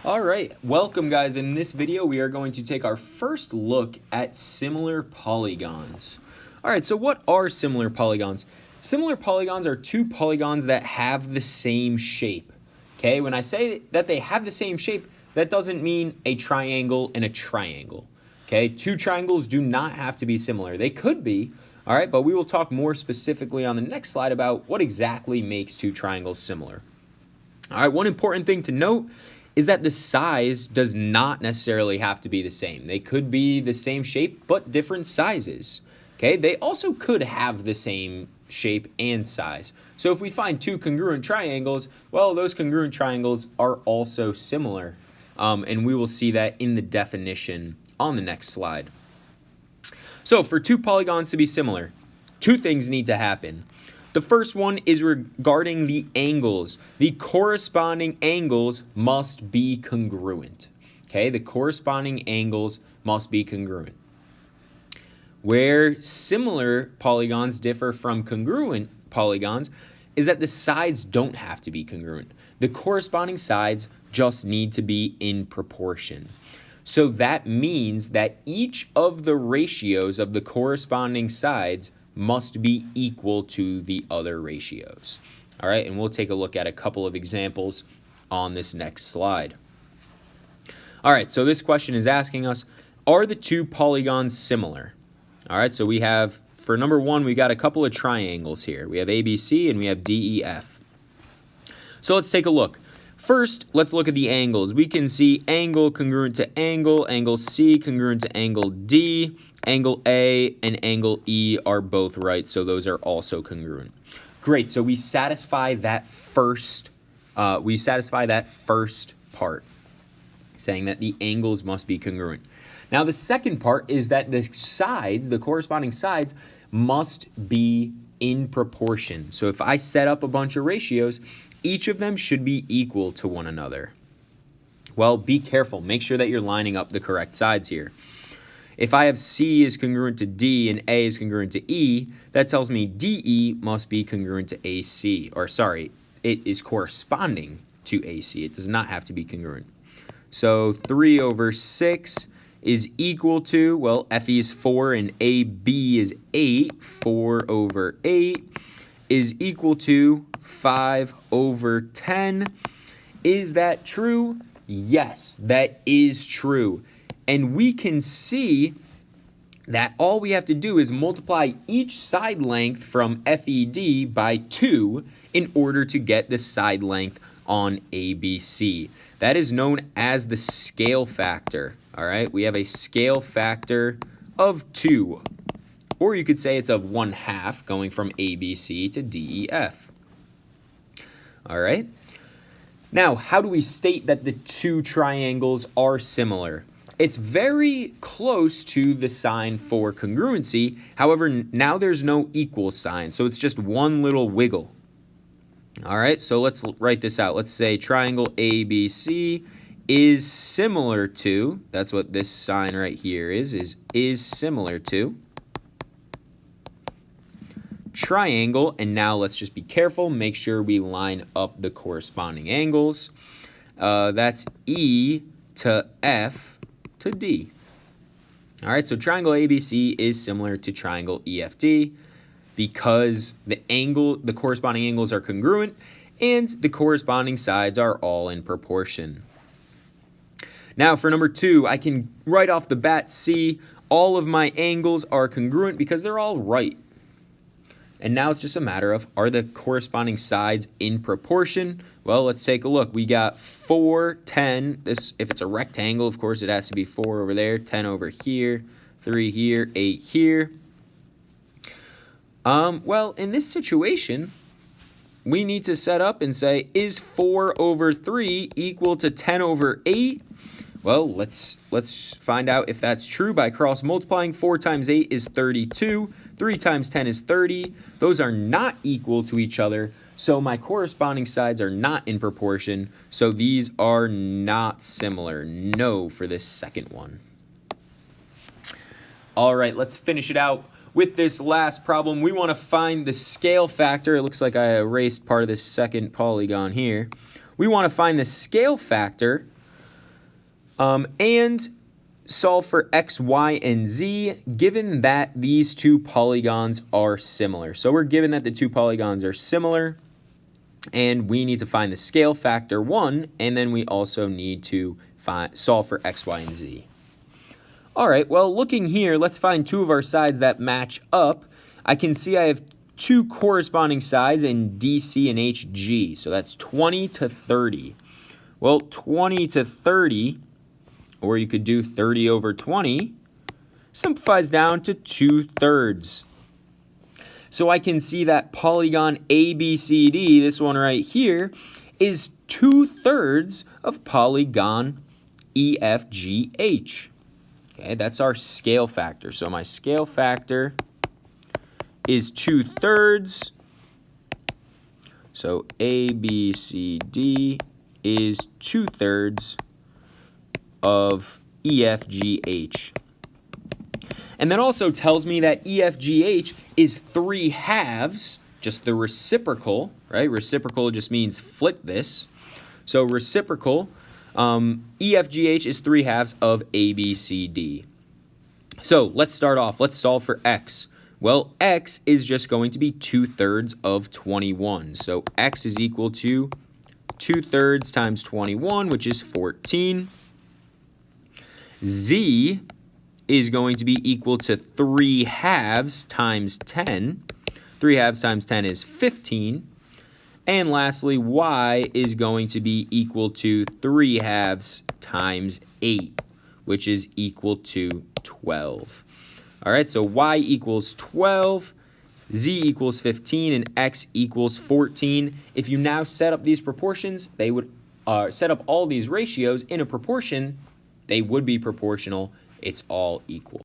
All right, welcome guys. In this video, we are going to take our first look at similar polygons. All right, so what are similar polygons? Similar polygons are two polygons that have the same shape. Okay, when I say that they have the same shape, that doesn't mean a triangle and a triangle. Okay, two triangles do not have to be similar. They could be, all right, but we will talk more specifically on the next slide about what exactly makes two triangles similar. All right, one important thing to note is that the size does not necessarily have to be the same. They could be the same shape, but different sizes. Okay, they also could have the same shape and size. So if we find two congruent triangles, well, those congruent triangles are also similar. And we will see that in the definition on the next slide. So for two polygons to be similar, two things need to happen. The first one is regarding the angles. The corresponding angles must be congruent. Okay, the corresponding angles must be congruent. Where similar polygons differ from congruent polygons is that the sides don't have to be congruent. The corresponding sides just need to be in proportion. So that means that each of the ratios of the corresponding sides must be equal to the other ratios. All right, and we'll take a look at a couple of examples on this next slide. All right, so this question is asking us, are the two polygons similar? All right, so we have, for number one, we got a couple of triangles here. We have ABC and we have DEF. So let's take a look. First, let's look at the angles. We can see angle congruent to angle C congruent to angle D, angle A and angle E are both right, so those are also congruent. Great, so we satisfy that first part, saying that the angles must be congruent. Now the second part is that the sides, the corresponding sides, must be in proportion. So if I set up a bunch of ratios, each of them should be equal to one another. Well, be careful. Make sure that you're lining up the correct sides here. If I have C is congruent to D and A is congruent to E, that tells me DE must be congruent to AC. Or sorry, it is corresponding to AC. It does not have to be congruent. So 3 over 6 is equal to, well, FE is 4 and AB is 8. 4 over 8 is equal to 5 over 10. Is that true? Yes, that is true. And we can see that all we have to do is multiply each side length from FED by 2 in order to get the side length on ABC. That is known as the scale factor. All right, we have a scale factor of 2. Or you could say it's of 1/2 going from ABC to DEF. All right. Now, how do we state that the two triangles are similar? It's very close to the sign for congruency. However, now there's no equal sign, so it's just one little wiggle. All right, so let's write this out. Let's say triangle ABC is similar to, that's what this sign right here is similar to triangle, and now let's just be careful, make sure we line up the corresponding angles. That's E to F to D. All right, so triangle ABC is similar to triangle EFD because the corresponding angles are congruent and the corresponding sides are all in proportion. Now for number 2, I can right off the bat see all of my angles are congruent because they're all right. And now it's just a matter of, are the corresponding sides in proportion? Well, let's take a look. We got 4, 10. This, if it's a rectangle, of course, it has to be 4 over there, 10 over here, 3 here, 8 here. Well, in this situation, we need to set up and say, is 4 over 3 equal to 10 over 8? Well, let's find out if that's true by cross multiplying. 4 times 8 is 32. 3 times 10 is 30. Those are not equal to each other, so my corresponding sides are not in proportion, so these are not similar. No for this second one. All right, let's finish it out with this last problem. We want to find the scale factor. It looks like I erased part of this second polygon here. We want to find the scale factor And solve for x, y, and z, given that these two polygons are similar. So we're given that the two polygons are similar, and we need to find the scale factor 1, and then we also need to solve for x, y, and z. All right, well, looking here, let's find two of our sides that match up. I can see I have two corresponding sides in DC and HG, so that's 20 to 30. Well, 20 to 30, or you could do 30 over 20, simplifies down to 2/3. So I can see that polygon ABCD, this one right here, is 2/3 of polygon EFGH. Okay, that's our scale factor. So my scale factor is 2/3. So ABCD is 2/3 of EFGH. And that also tells me that EFGH is 3/2, just the reciprocal, right? Reciprocal just means flip this. So reciprocal, EFGH is 3/2 of ABCD. So let's start off. Let's solve for x. Well, x is just going to be 2/3 of 21. So x is equal to 2/3 times 21, which is 14. Z is going to be equal to 3/2 times 10. 3/2 times 10 is 15. And lastly, y is going to be equal to 3/2 times 8, which is equal to 12. All right, so y equals 12, z equals 15, and x equals 14. If you now set up these proportions, they would set up all these ratios in a proportion, they would be proportional. It's all equal.